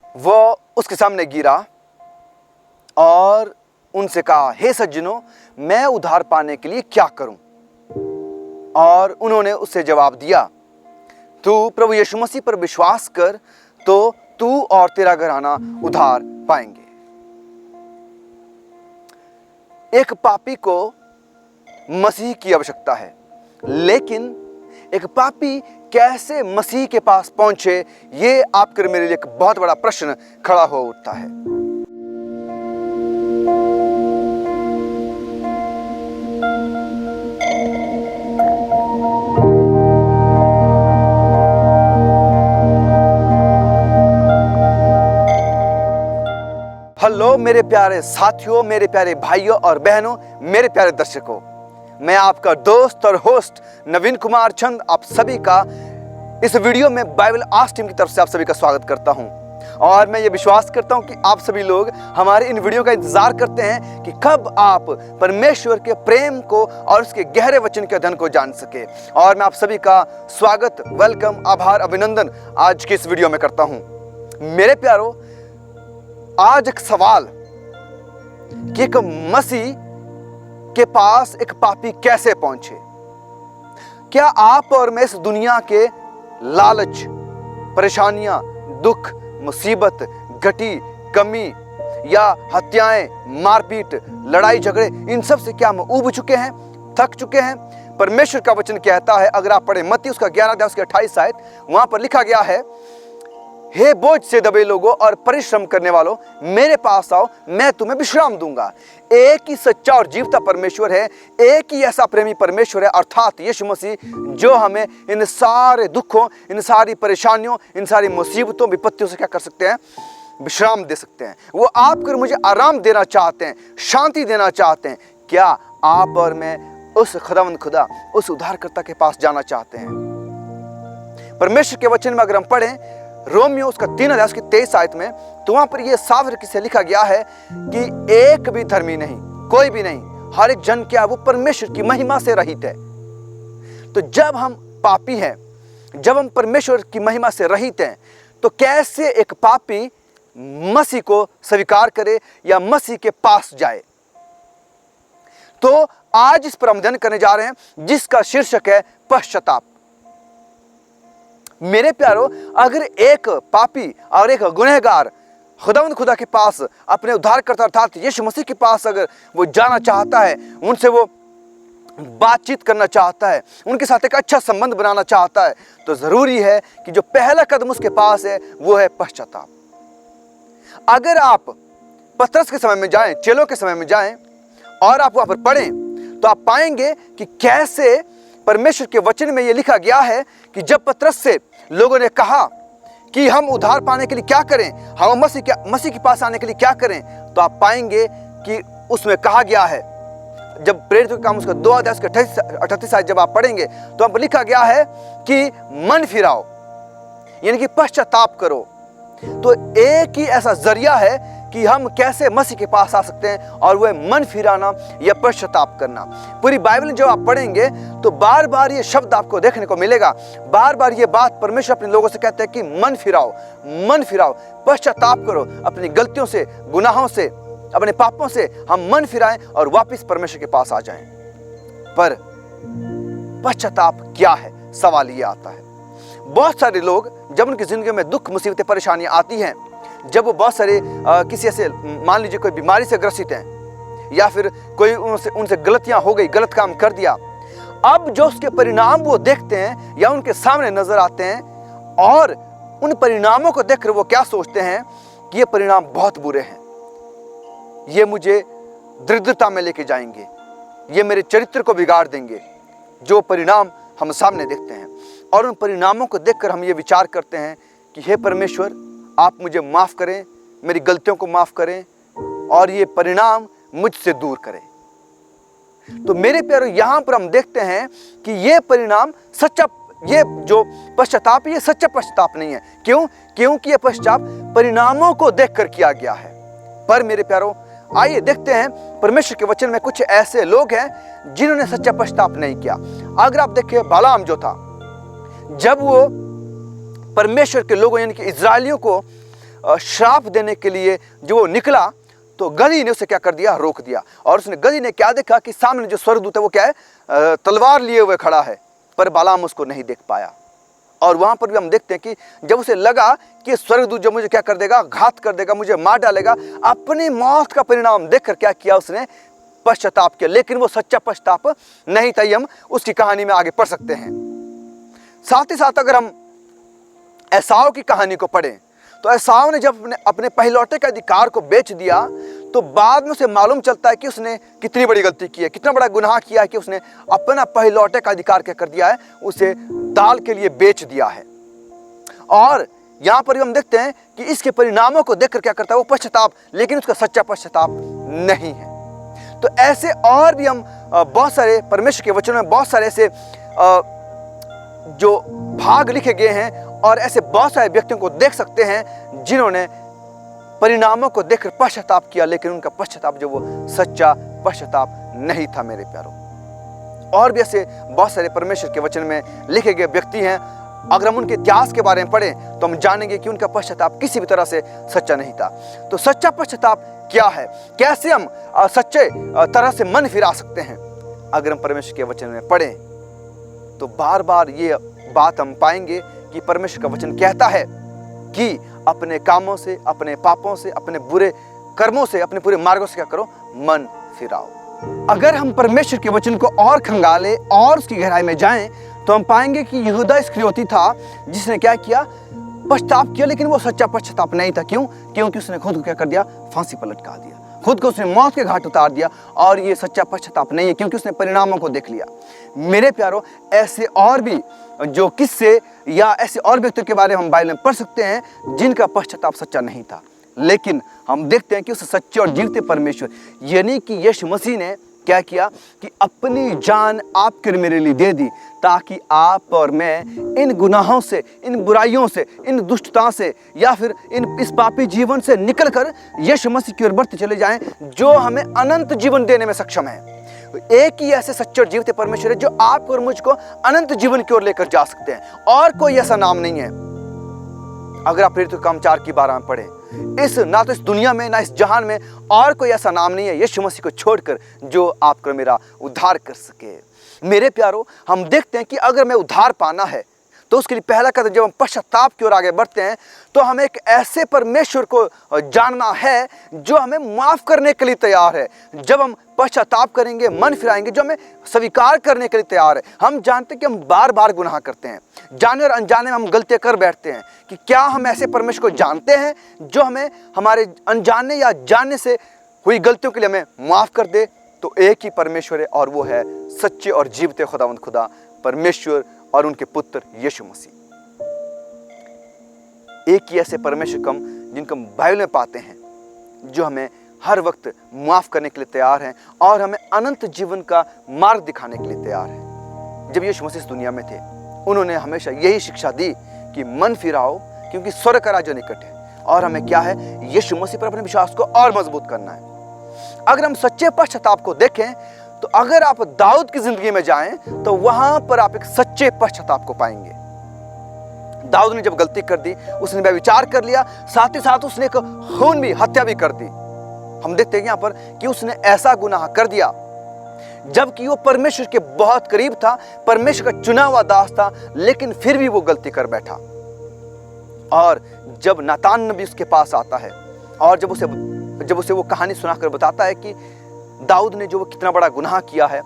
वो उसके सामने गिरा और उनसे कहा, हे सज्जनों, मैं उद्धार पाने के लिए क्या करूं? और उन्होंने उससे जवाब दिया, तू प्रभु यीशु मसीह पर विश्वास कर तो तू और तेरा घराना उद्धार पाएंगे। एक पापी को मसीह की आवश्यकता है, लेकिन एक पापी कैसे मसीह के पास पहुंचे, ये आपके मेरे लिए एक बहुत बड़ा प्रश्न खड़ा हो उठता है। हेलो मेरे प्यारे साथियों, मेरे प्यारे भाइयों और बहनों, मेरे प्यारे दर्शकों, मैं आपका दोस्त और होस्ट नवीन कुमार चंद आप सभी का इस वीडियो में बाइबल आस्क टीम की तरफ से आप सभी का स्वागत करता हूं। और मैं ये विश्वास करता हूं कि आप सभी लोग हमारे इन वीडियो का इंतजार करते हैं कि कब आप परमेश्वर के प्रेम को और उसके गहरे वचन के अध्ययन को जान सके। और मैं आप सभी का स्वागत, वेलकम, आभार, अभिनंदन आज की इस वीडियो में करता हूं। मेरे प्यारो, आज एक सवाल कि एक मसीह के पास एक पापी कैसे पहुंचे। क्या आप और मैं इस दुनिया के लालच, परेशानियां, दुख, मुसीबत, घटी, कमी या हत्याएं, मारपीट, लड़ाई झगड़े, इन सब से क्या हम ऊब चुके हैं, थक चुके हैं? परमेश्वर का वचन कहता है, अगर आप पढ़े मत्ती उसका 11 अध्याय उसके 28 आयत, वहां पर लिखा गया है, हे बोझ से दबे लोगों और परिश्रम करने वालों, मेरे पास आओ, मैं तुम्हें विश्राम दूंगा। एक ही सच्चा और जीवता परमेश्वर है, एक ही ऐसा प्रेमी परमेश्वर है, अर्थात यीशु मसीह, जो हमें इन सारे दुखों, इन सारी परेशानियों, इन सारी मुसीबतों, विपत्तियों से क्या कर सकते हैं? विश्राम दे सकते हैं। वो आपको मुझे आराम देना चाहते हैं, शांति देना चाहते हैं। क्या आप और मैं उस खुदावंद खुदा, उस उद्धारकर्ता के पास जाना चाहते हैं? परमेश्वर के वचन में अगर हम पढ़ें रोमियो उसका 3 अध्याय उसकी 23 आयत में, तो वहां पर यह साफ तरीके से लिखा गया है कि एक भी धर्मी नहीं, कोई भी नहीं, हर एक जन क्या वो परमेश्वर की महिमा से रहित है। तो जब हम पापी हैं, जब हम परमेश्वर की महिमा से रहित हैं, तो कैसे एक पापी मसीह को स्वीकार करे या मसीह के पास जाए? तो आज इस पर हम अध्ययन करने जा रहे हैं जिसका शीर्षक है पश्चाताप। मेरे प्यारो, अगर एक पापी और एक गुनहगार खुदावंद खुदा के पास, अपने उद्धारकर्ता अर्थात यीशु मसीह के पास अगर वो जाना चाहता है, उनसे वो बातचीत करना चाहता है, उनके साथ एक अच्छा संबंध बनाना चाहता है, तो जरूरी है कि जो पहला कदम उसके पास है वो है पश्चाताप। अगर आप पतरस के समय में जाएं, चेलों के समय में जाएं और आप वहां पर पढ़ें, तो आप पाएंगे कि कैसे परमेश्वर के वचन में यह लिखा गया है कि जब पतरस से लोगों ने कहा कि हम उद्धार पाने के लिए क्या करें, हम मसीह के पास आने के लिए क्या करें, तो आप पाएंगे कि उसमें कहा गया है, जब प्रेरित के काम उसका 2 अध्याय उसके 38 आयत जब आप पढ़ेंगे, तो वहां पर लिखा गया है कि मन फिराओ, यानी कि पश्चाताप करो। तो एक ही ऐसा जरिया है कि हम कैसे मसीह के पास आ सकते हैं, और वह मन फिराना या पश्चाताप करना। पूरी बाइबल में जब आप पढ़ेंगे तो बार बार ये शब्द आपको देखने को मिलेगा, बार बार ये बात परमेश्वर अपने लोगों से कहते हैं कि मन फिराओ, मन फिराओ, पश्चाताप करो, अपनी गलतियों से, गुनाहों से, अपने पापों से हम मन फिराएं और वापस परमेश्वर के पास आ जाएं। पर पश्चाताप क्या है, सवाल ये आता है। बहुत सारे लोग जब उनकी जिंदगी में दुख, मुसीबतें, परेशानियां आती हैं, जब वो बहुत सारे किसी ऐसे, मान लीजिए कोई बीमारी से ग्रसित हैं, या फिर कोई उनसे गलतियां हो गई, गलत काम कर दिया, अब जो उसके परिणाम वो देखते हैं या उनके सामने नजर आते हैं, और उन परिणामों को देखकर वो क्या सोचते हैं कि ये परिणाम बहुत बुरे हैं, ये मुझे दरिद्रता में लेके जाएंगे, ये मेरे चरित्र को बिगाड़ देंगे। जो परिणाम हम सामने देखते हैं, और उन परिणामों को देखकर हम ये विचार करते हैं कि हे परमेश्वर, आप मुझे माफ करें, मेरी गलतियों को माफ करें, और ये परिणाम मुझसे दूर करें। तो मेरे प्यारो, यहां पर हम देखते हैं कि ये परिणाम सच्चा, ये जो पश्चाताप, ये सच्चा पश्चाताप नहीं है। क्यों? क्योंकि ये पश्चाताप परिणामों को देखकर किया गया है। पर मेरे प्यारो, आइए देखते हैं परमेश्वर के वचन में कुछ ऐसे लोग हैं जिन्होंने सच्चा पश्चाताप नहीं किया। अगर आप देखिए, बालाम जो था, जब वो परमेश्वर के लोगों यानी कि इजरायलियों को श्राप देने के लिए जो वो निकला, तो गधी ने उसे क्या कर दिया, रोक दिया। और उसने गधी ने क्या देखा कि सामने जो स्वर्गदूत है वो क्या है, तलवार लिए हुए खड़ा है, पर बालाम उसको नहीं देख पाया। और वहां पर भी हम देखते हैं कि जब उसे लगा कि स्वर्गदूत जो मुझे क्या कर देगा, घात कर देगा, मुझे मार डालेगा, अपनी मौत का परिणाम देखकर क्या किया उसने, पश्चाताप किया। लेकिन वो सच्चा पश्चाताप नहीं था। हम उसकी कहानी में आगे पढ़ सकते हैं। साथ ही साथ अगर हम एसाव की कहानी को पढ़ें, तो एसाव ने जब अपने पहलौठे के अधिकार को बेच दिया, तो बाद में उसे मालूम चलता है कि उसने कितनी बड़ी गलती की है, कितना बड़ा गुनाह किया है कि उसने अपना पहलौठे का अधिकार क्या कर दिया है, उसे दाल के लिए बेच दिया है। और यहां पर भी हम देखते हैं कि इसके परिणामों को देखकर क्या करता है, वो पश्चाताप, लेकिन उसका सच्चा पश्चाताप नहीं है। तो ऐसे और भी हम बहुत सारे परमेश्वर के वचनों में बहुत सारे ऐसे जो भाग लिखे गए हैं, और ऐसे बहुत सारे व्यक्तियों को देख सकते हैं जिन्होंने परिणामों को देखकर पश्चाताप किया, लेकिन उनका पश्चाताप जो वो सच्चा पश्चाताप नहीं था मेरे प्यारों। और भी ऐसे बहुत सारे परमेश्वर के वचन में लिखे गए व्यक्ति हैं। अगर हम उनके इतिहास के बारे में पढ़ें तो हम जानेंगे कि उनका पश्चाताप किसी भी तरह से सच्चा नहीं था। तो सच्चा पश्चाताप क्या है, कैसे हम सच्चे तरह से मन फिरा सकते हैं, अगर हम परमेश्वर के वचन में पढ़ें तो बार बार ये बात हम पाएंगे कि परमेश्वर का वचन कहता है कि अपने कामों से, अपने पापों से, अपने बुरे कर्मों से, अपने पूरे मार्गों से क्या करो, मन फिराओ। अगर हम परमेश्वर के वचन को और खंगाले और उसकी गहराई में जाएं तो हम पाएंगे कि यहूदा इस्करियोती था जिसने क्या किया, पश्चाताप किया, लेकिन वो सच्चा पश्चाताप नहीं था। क्यों? क्योंकि उसने खुद को क्या कर दिया, फांसी पर लटका दिया, खुद को उसने मौत के घाट उतार दिया। और ये सच्चा पश्चाताप नहीं है, क्योंकि उसने परिणामों को देख लिया। मेरे प्यारों, ऐसे और भी जो किस्से या ऐसे और व्यक्तियों के बारे में हम बाइबल में पढ़ सकते हैं जिनका पश्चाताप सच्चा नहीं था, लेकिन हम देखते हैं कि उस सच्चे और जीवते परमेश्वर यानी कि यीशु मसीह ने क्या किया कि अपनी जान आपके मेरे लिए दे दी, ताकि आप और मैं इन गुनाहों से, इन बुराइयों से, इन दुष्टता से या फिर इस पापी जीवन से निकलकर यीशु मसीह की ओर बढ़ते चले जाएं, जो हमें अनंत जीवन देने में सक्षम है। एक ही ऐसे सच्चे और जीवते परमेश्वर है जो आपको और मुझको अनंत जीवन की ओर लेकर जा सकते हैं, और कोई ऐसा नाम नहीं है। अगर आप प्रेरितों के काम 4 की 12 में पढ़ें, ना तो इस दुनिया में ना इस जहान में और कोई ऐसा नाम नहीं है यीशु मसीह को छोड़कर जो आपका मेरा उद्धार कर सके। मेरे प्यारों, हम देखते हैं कि अगर मैं उद्धार पाना है तो उसके लिए पहला कदम जब हम पश्चाताप की ओर आगे बढ़ते हैं तो हमें एक ऐसे परमेश्वर को जानना है जो हमें माफ करने के लिए तैयार है। जब हम पश्चाताप करेंगे, मन फिराएंगे, जो हमें स्वीकार करने के लिए तैयार है। हम जानते हैं कि हम बार बार गुनाह करते हैं, जाने और अनजाने में हम गलतियां कर बैठते हैं, कि क्या हम ऐसे परमेश्वर को जानते हैं जो हमें हमारे अनजाने या जानने से हुई गलतियों के लिए हमें माफ कर दे। तो एक ही परमेश्वर है और वो है सच्चे और जीवते खुदावंद खुदा परमेश्वर और उनके पुत्र यीशु मसीह। एक ही ऐसे परमेश्वर को हम जिनको हम बाइबल में पाते हैं, जो हमें हर वक्त माफ करने के लिए तैयार हैं और हमें अनंत जीवन का मार्ग दिखाने के लिए तैयार है। जब यीशु मसीह इस दुनिया में थे, उन्होंने हमेशा यही शिक्षा दी कि मन फिराओ, क्योंकि स्वर्ग का राज्य निकट है। और हमें क्या है, यीशु मसीह पर अपने विश्वास को और मजबूत करना है। अगर हम सच्चे पश्चाताप को देखें तो अगर आप दाऊद की जिंदगी में जाएं तो वहां पर आप एक सच्चे पश्चाताप को पाएंगे। दाऊद ने जब गलती कर दी, उसने व्यभिचार कर लिया, साथ ही साथ उसने एक खून भी, हत्या भी कर दी। हम देखते हैं यहां पर कि उसने ऐसा गुनाह कर दिया जबकि वो परमेश्वर के बहुत करीब था, परमेश्वर का चुना हुआ दास था, लेकिन फिर भी वो गलती कर बैठा। और जब नातान नबी उसके पास आता है और जब उसे वो कहानी सुनाकर बताता है कि दाऊद ने जो वो कितना बड़ा गुनाह किया है,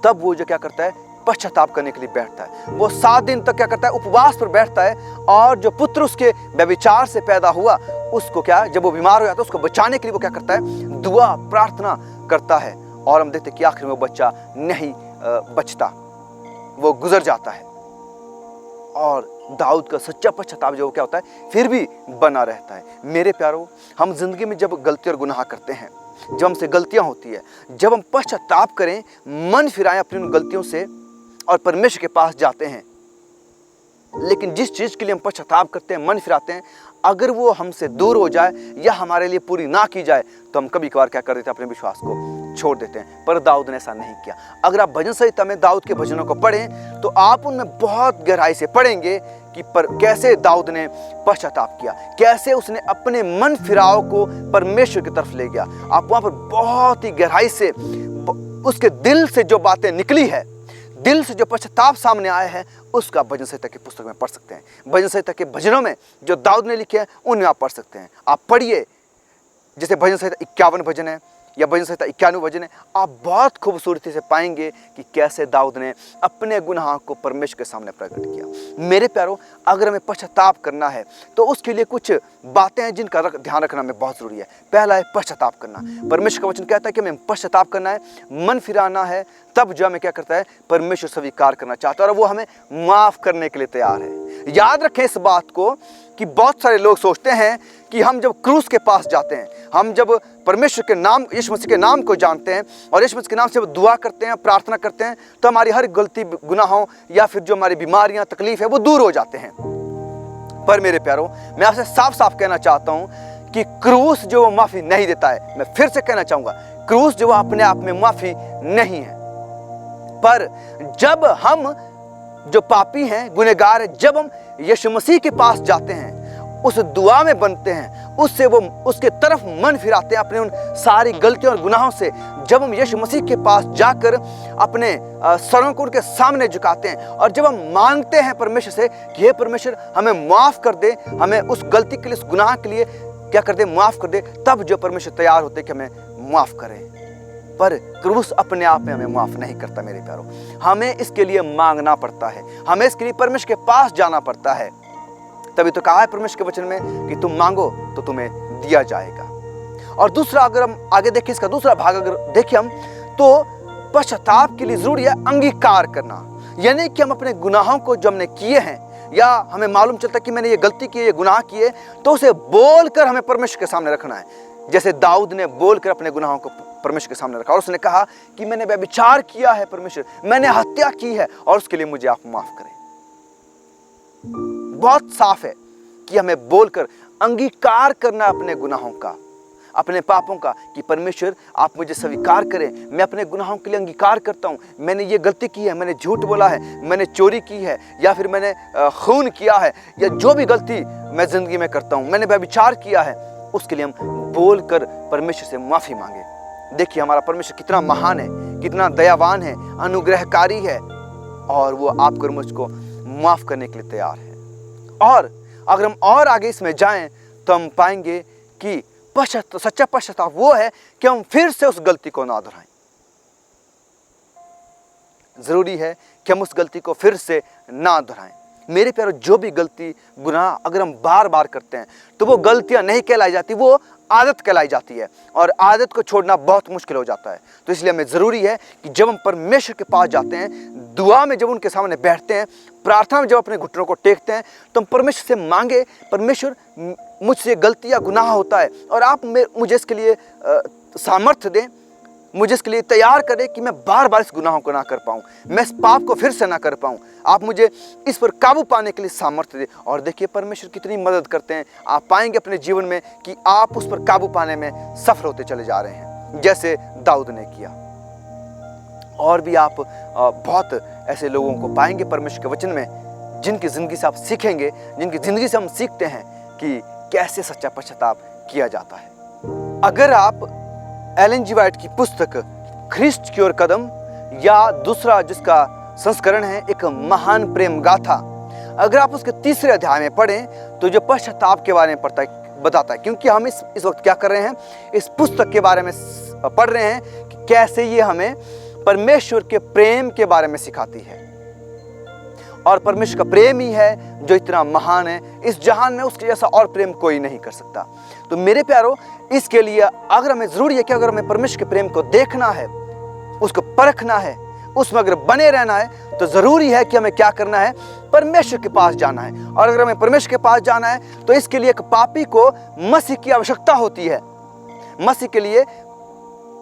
तब वो जो क्या करता है, पश्चाताप करने के लिए बैठता है। वो 7 दिन तक क्या करता है, उपवास पर बैठता है। और जो पुत्र उसके व्यभिचार से पैदा हुआ, उसको क्या, जब वो बीमार हो जाता है, उसको बचाने के लिए वो क्या करता है, दुआ प्रार्थना करता है। और हम देखते हैं कि आखिर में वो बच्चा नहीं बचता, वो गुजर जाता है। और दाऊद का सच्चा पश्चाताप जो क्या होता है, फिर भी बना रहता है। मेरे प्यारों, हम जिंदगी में जब गलती और गुनाह करते हैं, जब हमसे गलतियां होती है, जब हम पश्चाताप करें, मन फिराएं अपनी उन गलतियों से और परमेश्वर के पास जाते हैं, लेकिन जिस चीज के लिए हम पश्चाताप करते हैं, मन फिराते हैं, अगर वो हमसे दूर हो जाए या हमारे लिए पूरी ना की जाए तो हम कभी कभार क्या कर देते हैं, अपने विश्वास को छोड़ देते हैं। पर दाऊद ने ऐसा नहीं किया। अगर आप भजन संहिता में दाऊद के भजनों को पढ़ें तो आप उनमें बहुत गहराई से पढ़ेंगे कि कैसे दाऊद ने पश्चाताप किया, कैसे उसने अपने मन फिराव को परमेश्वर की तरफ ले गया। आप वहाँ पर बहुत ही गहराई से उसके दिल से जो बातें निकली है, दिल से जो पश्चाताप सामने आया है, उसका भजन संहिता की पुस्तक में पढ़ सकते हैं। भजन संहिता के भजनों में जो दाऊद ने लिखे हैं उनमें आप पढ़ सकते हैं। आप पढ़िए, जैसे भजन संहिता 51 भजन है या भजन संहिता 91 भजन है, आप बहुत खूबसूरती से पाएंगे कि कैसे दाऊद ने अपने गुनाह को परमेश्वर के सामने प्रकट किया। मेरे प्यारों, अगर हमें पश्चाताप करना है तो उसके लिए कुछ बातें हैं जिनका ध्यान रखना हमें बहुत ज़रूरी है। पहला है पश्चाताप करना। परमेश्वर का वचन कहता है कि हमें पश्चाताप करना है, मन फिराना है, तब जो हमें क्या करता है, परमेश्वर स्वीकार करना चाहता है और वो हमें माफ़ करने के लिए तैयार है। याद रखें इस बात को कि बहुत सारे लोग सोचते हैं कि हम जब क्रूस के पास जाते हैं, हम जब परमेश्वर के नाम, यीशु मसीह के नाम को जानते हैं और यीशु मसीह के नाम से दुआ करते हैं, प्रार्थना करते हैं, तो हमारी हर गलती, गुनाहों या फिर जो हमारी बीमारियां, तकलीफ है, वो दूर हो जाते हैं। पर मेरे प्यारों, मैं आपसे साफ साफ कहना चाहता हूं कि क्रूस जो माफ़ी नहीं देता है, मैं फिर से कहना चाहूँगा, क्रूस जो अपने आप में माफ़ी नहीं है। पर जब हम जो पापी हैं, गुनहगार हैं, जब हम यीशु मसीह के पास जाते हैं, उस दुआ में बनते हैं, उससे वो उसके तरफ मन फिराते हैं अपने उन सारी गलतियों और गुनाहों से, जब हम यीशु मसीह के पास जाकर अपने सरों को उनके सामने झुकाते हैं और जब हम मांगते हैं परमेश्वर से कि हे परमेश्वर हमें माफ़ कर दे, हमें उस गलती के लिए, उस गुनाह के लिए क्या कर दे, माफ़ कर दे, तब जो परमेश्वर तैयार होते कि हमें माफ़ करें। पर क्रूस अपने आप में हमें माफ़ नहीं करता मेरे प्यारों, हमें इसके लिए मांगना पड़ता है, हमें इसके लिए परमेश्वर के पास जाना पड़ता है। तभी तो कहा है परमेश्वर के वचन में कि तुम मांगो तो तुम्हें दिया जाएगा। और दूसरा, अगर हम आगे देखें, इसका दूसरा भाग अगर देखें हम, तो पश्चाताप के लिए जरूरी है अंगीकार करना, यानी कि हम अपने गुनाहों को जो हमने किए हैं या हमें मालूम चलता है कि मैंने ये गलती की, ये गुनाह किए, तो उसे बोलकर हमें परमेश्वर के सामने रखना है। जैसे दाऊद ने बोलकर अपने गुनाहों को परमेश्वर के सामने रखा और उसने कहा कि मैंने व्यभिचार किया है परमेश्वर, मैंने हत्या की है और उसके लिए मुझे आप माफ करें। बहुत साफ है कि हमें बोलकर अंगीकार करना अपने गुनाहों का, अपने पापों का, कि परमेश्वर आप मुझे स्वीकार करें, मैं अपने गुनाहों के लिए अंगीकार करता हूँ, मैंने ये गलती की है, मैंने झूठ बोला है, मैंने चोरी की है, या फिर मैंने खून किया है, या जो भी गलती मैं ज़िंदगी में करता हूँ, मैंने व्यभिचार किया है, उसके लिए हम बोलकर परमेश्वर से माफ़ी मांगे। देखिए हमारा परमेश्वर कितना महान है, कितना दयावान है, अनुग्रहकारी है, और वो आपको और मुझको माफ़ करने के लिए तैयार है। और अगर हम और आगे इसमें जाएं तो हम पाएंगे कि सच्चा पश्चाताप वो है कि हम फिर से उस गलती को ना दोहराएं। जरूरी है कि हम उस गलती को फिर से ना दोहराएं। मेरे प्यारों, जो भी गलती, गुनाह अगर हम बार बार करते हैं तो वो गलतियां नहीं कहलाई जाती, वो आदत कहलाई जाती है, और आदत को छोड़ना बहुत मुश्किल हो जाता है। तो इसलिए हमें ज़रूरी है कि जब हम परमेश्वर के पास जाते हैं, दुआ में जब उनके सामने बैठते हैं, प्रार्थना में जब अपने घुटनों को टेकते हैं, तो हम परमेश्वर से मांगे, परमेश्वर मुझसे गलती या गुनाह होता है और आप मुझे इसके लिए सामर्थ्य दें, मुझे इसके लिए तैयार करें कि मैं बार बार इस गुनाहों को ना कर पाऊँ, मैं इस पाप को फिर से ना कर पाऊँ। आप मुझे इस पर काबू पाने के लिए सामर्थ्य दें। और देखिए परमेश्वर कितनी मदद करते हैं। आप पाएंगे अपने जीवन में कि आप उस पर काबू पाने में सफल होते चले जा रहे हैं, जैसे दाऊद ने किया। और भी आप बहुत ऐसे लोगों को पाएंगे परमेश्वर के वचन में, जिनकी ज़िंदगी से आप सीखेंगे, जिनकी ज़िंदगी से हम सीखते हैं कि कैसे सच्चा पश्चाताप किया जाता है। अगर आप एलन जी वाइट की पुस्तक ख्रिस्ट की ओर कदम, या दूसरा जिसका संस्करण है एक महान प्रेम गाथा, अगर आप उसके 3 अध्याय में पढ़ें तो जो पश्चाताप के बारे में बताता है, क्योंकि हम इस वक्त क्या कर रहे हैं, इस पुस्तक के बारे में पढ़ रहे हैं कि कैसे ये हमें परमेश्वर के प्रेम के बारे में सिखाती है। और परमेश्वर का प्रेम ही है जो इतना महान है, इस जहान में उसके जैसा और प्रेम कोई नहीं कर सकता। तो मेरे प्यारों, इसके लिए अगर हमें ज़रूरी है कि अगर हमें परमेश्वर के प्रेम को देखना है, उसको परखना है, उसमें अगर बने रहना है, तो ज़रूरी है कि हमें क्या करना है, परमेश्वर के पास जाना है। और अगर हमें परमेश्वर के पास जाना है तो इसके लिए एक पापी को मसीह की आवश्यकता होती है।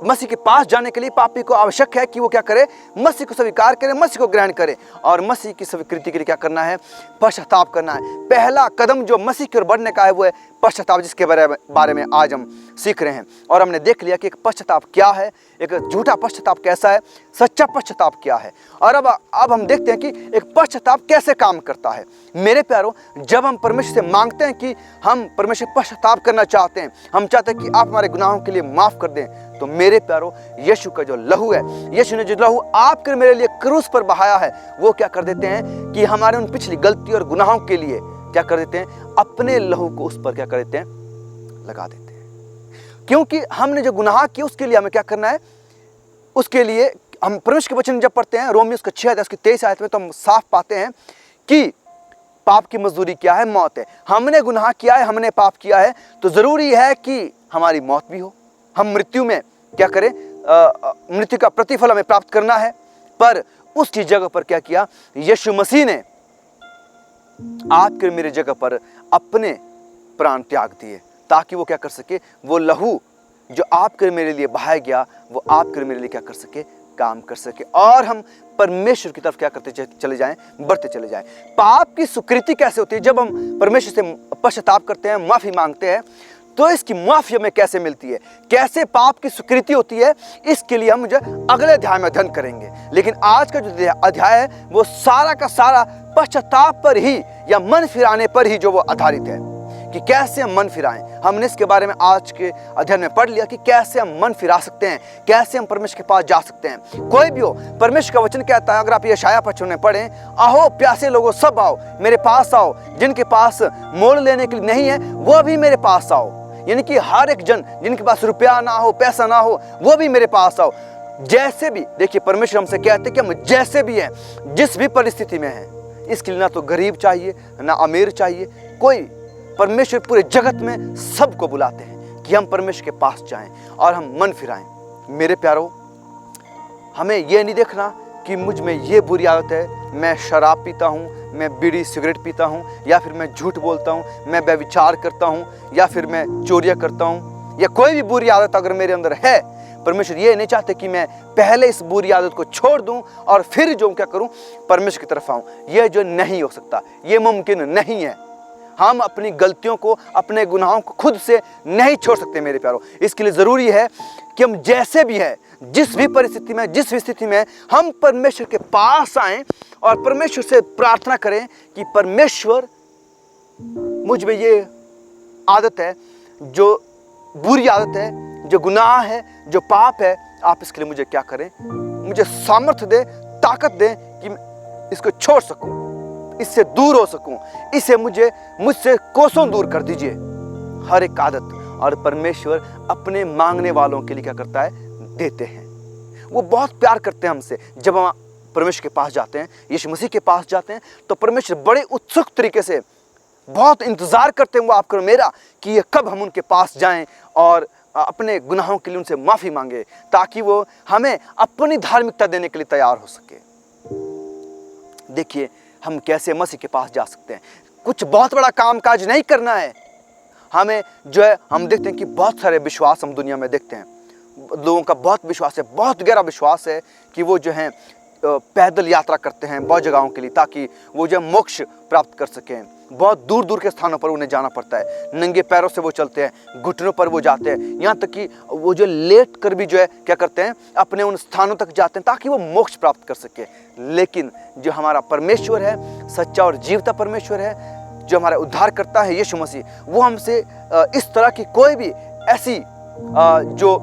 मसीह के पास जाने के लिए पापी को आवश्यक है कि वो क्या करे, मसीह को स्वीकार करे, मसीह को ग्रहण करे। और मसीह की स्वीकृति के लिए क्या करना है, पश्चाताप करना है। पहला कदम जो मसीह की ओर बढ़ने का है वो है पश्चाताप, जिसके बारे में आज हम सीख रहे हैं। और हमने देख लिया कि एक पश्चाताप क्या है, एक झूठा पश्चाताप कैसा है, सच्चा पश्चाताप क्या है। और अब हम देखते हैं कि एक पश्चाताप कैसे काम करता है। मेरे प्यारों, जब हम परमेश्वर से मांगते हैं कि हम परमेश्वर पश्चाताप करना चाहते हैं, हम चाहते हैं कि आप हमारे गुनाहों के लिए माफ़ कर दें, तो मेरे प्यारों, यीशु का जो लहू है, यीशु ने जो लहू आपके मेरे लिए क्रूस पर बहाया है, वो क्या कर देते हैं कि हमारे उन पिछली गलती और गुनाहों के लिए क्या कर देते हैं, अपने लहू को उस पर क्या कर देते हैं, लगा देते हैं। क्योंकि हमने जो गुनाह किया उसके लिए हमें क्या करना है, उसके लिए हम परमेश्वर के वचन जब पढ़ते हैं, रोमियो उसका 6 अध्याय उसकी 23 आयत में, तो हम साफ पाते हैं कि पाप की मजदूरी क्या है, मौत है। हमने गुनाह किया है, हमने पाप किया है, तो जरूरी है कि हमारी मौत भी हो, हम मृत्यु में क्या करें, मृत्यु का प्रतिफल हमें प्राप्त करना है। पर उसकी जगह पर क्या किया, यीशु मसीह ने आपके मेरे जगह पर अपने प्राण त्याग दिए, ताकि वो क्या कर सके, वो लहू जो आपके मेरे लिए बहाया गया, वो आपके मेरे लिए क्या कर सके, काम कर सके, और हम परमेश्वर की तरफ क्या करते चले जाएं, बढ़ते चले जाएं। पाप की स्वीकृति कैसे होती है, जब हम परमेश्वर से पश्चाताप करते हैं, माफी मांगते हैं, तो इसकी माफी हमें कैसे मिलती है, कैसे पाप की स्वीकृति होती है, इसके लिए हम अगले अध्याय में अध्ययन करेंगे। लेकिन आज का जो अध्याय है वो सारा का सारा पश्चाताप पर ही या मन फिराने पर ही जो वो आधारित है, कि कैसे हम मन फिराएं। हमने इसके बारे में आज के अध्ययन में पढ़ लिया कि कैसे हम मन फिरा सकते हैं, कैसे हम परमेश्वर के पास जा सकते हैं। कोई भी हो, परमेश्वर का वचन कहता है, अगर आप यशायाह 55 में पढ़ें, आओ प्यासे लोगों सब आओ मेरे पास आओ, जिनके पास मोल लेने के लिए नहीं है वो भी मेरे पास आओ। यानी कि हर एक जन, जिनके पास रुपया ना हो, पैसा ना हो, वो भी मेरे पास आओ। जैसे भी, देखिए परमेश्वर हमसे कहते हैं कि हम जैसे भी हैं, जिस भी परिस्थिति में हैं, इसके लिए ना तो गरीब चाहिए ना अमीर चाहिए, कोई, परमेश्वर पूरे जगत में सबको बुलाते हैं कि हम परमेश्वर के पास जाएं और हम मन फिराएं। मेरे प्यारों, हमें ये नहीं देखना कि मुझ में ये बुरी आदत है, मैं शराब पीता हूँ, मैं बीड़ी सिगरेट पीता हूँ, या फिर मैं झूठ बोलता हूँ, मैं व्यभिचार करता हूँ, या फिर मैं चोरियाँ करता हूँ, या कोई भी बुरी आदत अगर मेरे अंदर है। परमेश्वर ये नहीं चाहते कि मैं पहले इस बुरी आदत को छोड़ दूं और फिर जो क्या करूं, परमेश्वर की तरफ आऊं। यह जो नहीं हो सकता, ये मुमकिन नहीं है। हम अपनी गलतियों को, अपने गुनाहों को खुद से नहीं छोड़ सकते मेरे प्यारों। इसके लिए ज़रूरी है कि हम जैसे भी हैं, जिस भी परिस्थिति में, जिस भी स्थिति में, हम परमेश्वर के पास आएं और परमेश्वर से प्रार्थना करें कि परमेश्वर, मुझ में ये आदत है, जो बुरी आदत है, जो गुनाह है, जो पाप है, आप इसके लिए मुझे क्या करें, मुझे सामर्थ्य दे, ताकत दे कि मैं इसको छोड़ सकूं, इससे दूर हो सकूं, इसे मुझसे कोसों दूर कर दीजिए हर एक आदत। और परमेश्वर अपने मांगने वालों के लिए क्या करता है, देते हैं। वो बहुत प्यार करते हैं हमसे। जब हम परमेश्वर के पास जाते हैं, यीशु मसीह के पास जाते हैं, तो परमेश्वर बड़े उत्सुक तरीके से बहुत इंतजार करते हैं वो आपका मेरा, कि ये कब हम उनके पास जाएं और अपने गुनाहों के लिए उनसे माफ़ी मांगे, ताकि वो हमें अपनी धार्मिकता देने के लिए तैयार हो सके। देखिए हम कैसे मसीह के पास जा सकते हैं। कुछ बहुत बड़ा काम काज नहीं करना है हमें। जो है, हम देखते हैं कि बहुत सारे विश्वास हम दुनिया में देखते हैं, लोगों का बहुत विश्वास है, बहुत गहरा विश्वास है कि वो जो हैं पैदल यात्रा करते हैं बहुत जगहों के लिए, ताकि वो जो मोक्ष प्राप्त कर सकें। बहुत दूर दूर के स्थानों पर उन्हें जाना पड़ता है, नंगे पैरों से वो चलते हैं, घुटनों पर वो जाते हैं, यहाँ तक कि वो जो लेट कर भी जो है क्या करते हैं, अपने उन स्थानों तक जाते हैं ताकि वो मोक्ष प्राप्त कर सके। लेकिन जो हमारा परमेश्वर है, सच्चा और जीवता परमेश्वर है, जो हमारा उद्धार करता है यीशु मसीह, वो हमसे इस तरह की कोई भी ऐसी जो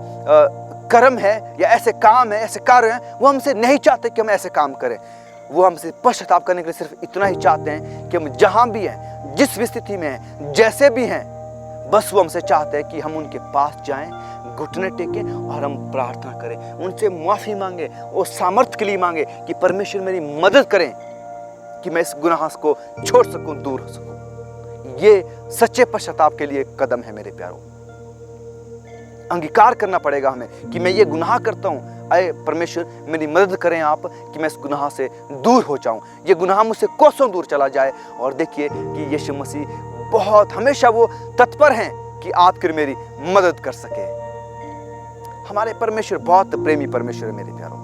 कर्म है या ऐसे काम है, ऐसे कार्य हैं, वो हमसे नहीं चाहते कि हम ऐसे काम करें। वो हमसे पश्चाताप करने के लिए सिर्फ इतना ही चाहते हैं कि हम जहाँ भी हैं, जिस भी स्थिति में हैं, जैसे भी हैं, बस वो हमसे चाहते हैं कि हम उनके पास जाएं, घुटने टेकें और हम प्रार्थना करें, उनसे माफ़ी मांगे, वो सामर्थ्य के लिए मांगे कि परमेश्वर मेरी मदद करें कि मैं इस गुनाह को छोड़ सकूं, दूर हो सकूं। ये सच्चे पश्चाताप के लिए एक कदम है मेरे प्यारों। अंगीकार करना पड़ेगा हमें कि मैं ये गुनाह करता हूँ, अरे परमेश्वर मेरी मदद करें आप कि मैं इस गुनाह से दूर हो जाऊं, ये गुनाह मुझसे कोसों दूर चला जाए। और देखिए कि यीशु मसीह बहुत हमेशा वो तत्पर हैं कि आपकी मेरी मदद कर सके। हमारे परमेश्वर बहुत प्रेमी परमेश्वर है मेरे प्यारों।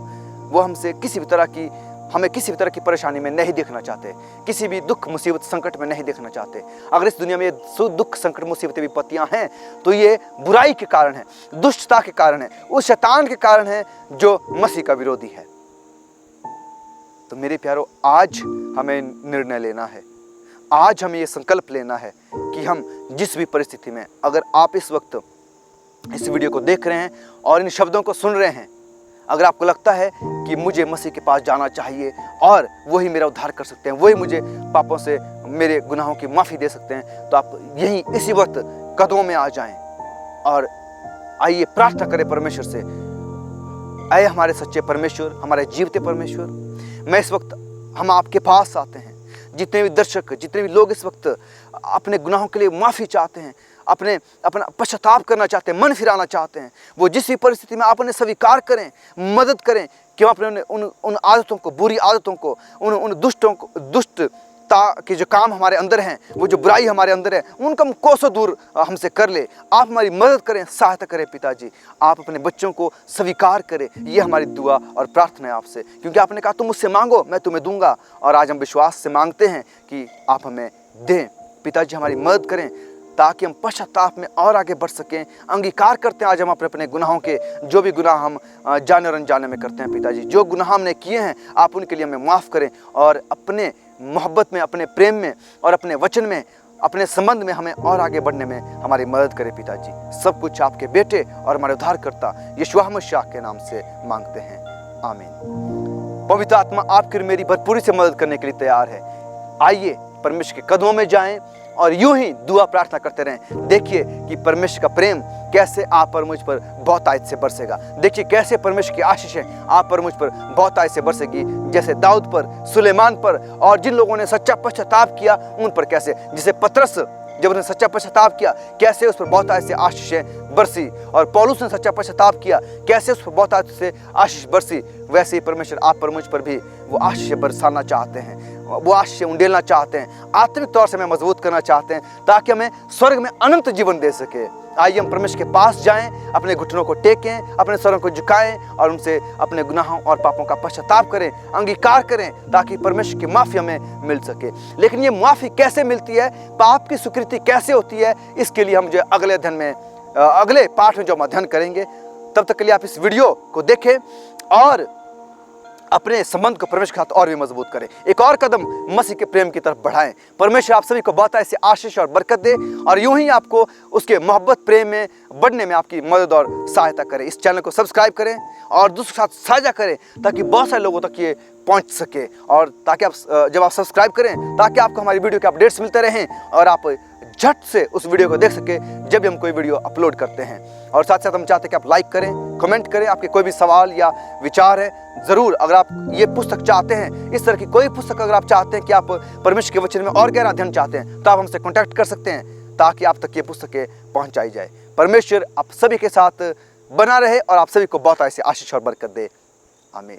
वो हमसे किसी भी तरह की हमें किसी भी तरह की परेशानी में नहीं देखना चाहते, किसी भी दुख मुसीबत संकट में नहीं देखना चाहते। अगर इस दुनिया में दुख संकट मुसीबतें विपत्तियां हैं तो ये बुराई के कारण है, दुष्टता के कारण है, उस शैतान के कारण है जो मसीह का विरोधी है। तो मेरे प्यारों, आज हमें निर्णय लेना है, आज हमें ये संकल्प लेना है कि हम जिस भी परिस्थिति में, अगर आप इस वक्त इस वीडियो को देख रहे हैं और इन शब्दों को सुन रहे हैं, अगर आपको लगता है कि मुझे मसीह के पास जाना चाहिए और वही मेरा उद्धार कर सकते हैं, वही मुझे पापों से, मेरे गुनाहों की माफ़ी दे सकते हैं, तो आप यहीं इसी वक्त कदमों में आ जाएं और आइए प्रार्थना करें परमेश्वर से। आए हमारे सच्चे परमेश्वर, हमारे जीवते परमेश्वर, मैं इस वक्त हम आपके पास आते हैं। जितने भी दर्शक, जितने भी लोग इस वक्त अपने गुनाहों के लिए माफ़ी चाहते हैं, अपना पश्चाताप करना चाहते हैं, मन फिराना चाहते हैं, वो जिस भी परिस्थिति में आप उन्हें स्वीकार करें, मदद करें कि अपने उन आदतों को, बुरी आदतों को, उन दुष्टता के जो काम हमारे अंदर हैं, वो जो बुराई हमारे अंदर है, उनका कोसों दूर हमसे कर ले। आप हमारी मदद करें, सहायता करें पिताजी। आप अपने बच्चों को स्वीकार करें, ये हमारी दुआ और प्रार्थना है आपसे, क्योंकि आपने कहा तुम मुझसे मांगो मैं तुम्हें दूंगा, और आज हम विश्वास से मांगते हैं कि आप हमें दें। पिताजी हमारी मदद करें ताकि हम पश्चाताप में और आगे बढ़ सकें। अंगीकार करते हैं आज हम अपने गुनाहों के, जो भी गुनाह हम जाने और अनजाने में करते हैं पिताजी, जो गुनाह हमने किए हैं आप उनके लिए हमें माफ़ करें, और अपने मोहब्बत में, अपने प्रेम में और अपने वचन में, अपने संबंध में हमें और आगे बढ़ने में हमारी मदद करें पिताजी। सब कुछ आपके बेटे और हमारे उद्धारकर्ता यीशु मसीह के नाम से मांगते हैं, आमीन। पवित्र आत्मा आपकी और मेरी भरपूरी से मदद करने के लिए तैयार है। आइए परमेश्वर के कदमों में जाएं और यूं ही दुआ प्रार्थना करते रहें। देखिए कि परमेश्वर का प्रेम कैसे आप पर मुझ पर बहुतायत से बरसेगा। देखिए कैसे परमेश्वर की आशीषें आप पर मुझ पर बहुतायत से बरसेगी, जैसे दाऊद पर, सुलेमान पर, और जिन लोगों ने सच्चा पश्चाताप किया उन पर कैसे, जैसे पतरस जब उसने सच्चा पश्चाताप किया कैसे उस पर बहुतायत से आशीषें बरसी, और पौलुस ने सच्चा पश्चाताप किया कैसे उस पर बहुतायत से आशीष बरसी, वैसे ही परमेश्वर आप पर मुझ पर भी वो आशीष बरसाना चाहते हैं, वो आशीष उंडेलना चाहते हैं, आत्मिक तौर से हमें मजबूत करना चाहते हैं ताकि हमें स्वर्ग में अनंत जीवन दे सके। आइए हम परमेश्वर के पास जाएं, अपने घुटनों को टेकें, अपने स्वरों को झुकाएं और उनसे अपने गुनाहों और पापों का पश्चाताप करें, अंगीकार करें, ताकि परमेश्वर की माफ़ी हमें मिल सके। लेकिन ये माफ़ी कैसे मिलती है, पाप की स्वीकृति कैसे होती है, इसके लिए हम जो अगले अध्ययन में, अगले पाठ में जो हम अध्ययन करेंगे, तब तक के लिए आप इस वीडियो को देखें और अपने संबंध को परमेश्वर के साथ और भी मजबूत करें, एक और कदम मसीह के प्रेम की तरफ बढ़ाएं। परमेश्वर आप सभी को बहुत ऐसे आशीष और बरकत दे और यूं ही आपको उसके मोहब्बत प्रेम में बढ़ने में आपकी मदद और सहायता करें। इस चैनल को सब्सक्राइब करें और दूसरों के साथ साझा करें ताकि बहुत सारे लोगों तक ये पहुंच सके, और ताकि आप जब आप सब्सक्राइब करें ताकि आपको हमारी वीडियो के अपडेट्स मिलते रहें और आप झट से उस वीडियो को देख सके जब भी हम कोई वीडियो अपलोड करते हैं। और साथ साथ हम चाहते हैं कि आप लाइक करें, कमेंट करें, आपके कोई भी सवाल या विचार है ज़रूर। अगर आप ये पुस्तक चाहते हैं, इस तरह की कोई पुस्तक अगर आप चाहते हैं कि आप परमेश्वर के वचन में और गहरा अध्ययन चाहते हैं, तो आप हमसे कॉन्टैक्ट कर सकते हैं ताकि आप तक ये पुस्तकें पहुँचाई जाए। परमेश्वर आप सभी के साथ बना रहे और आप सभी को बहुत ऐसे आशीष और बरकत दे, आमीन।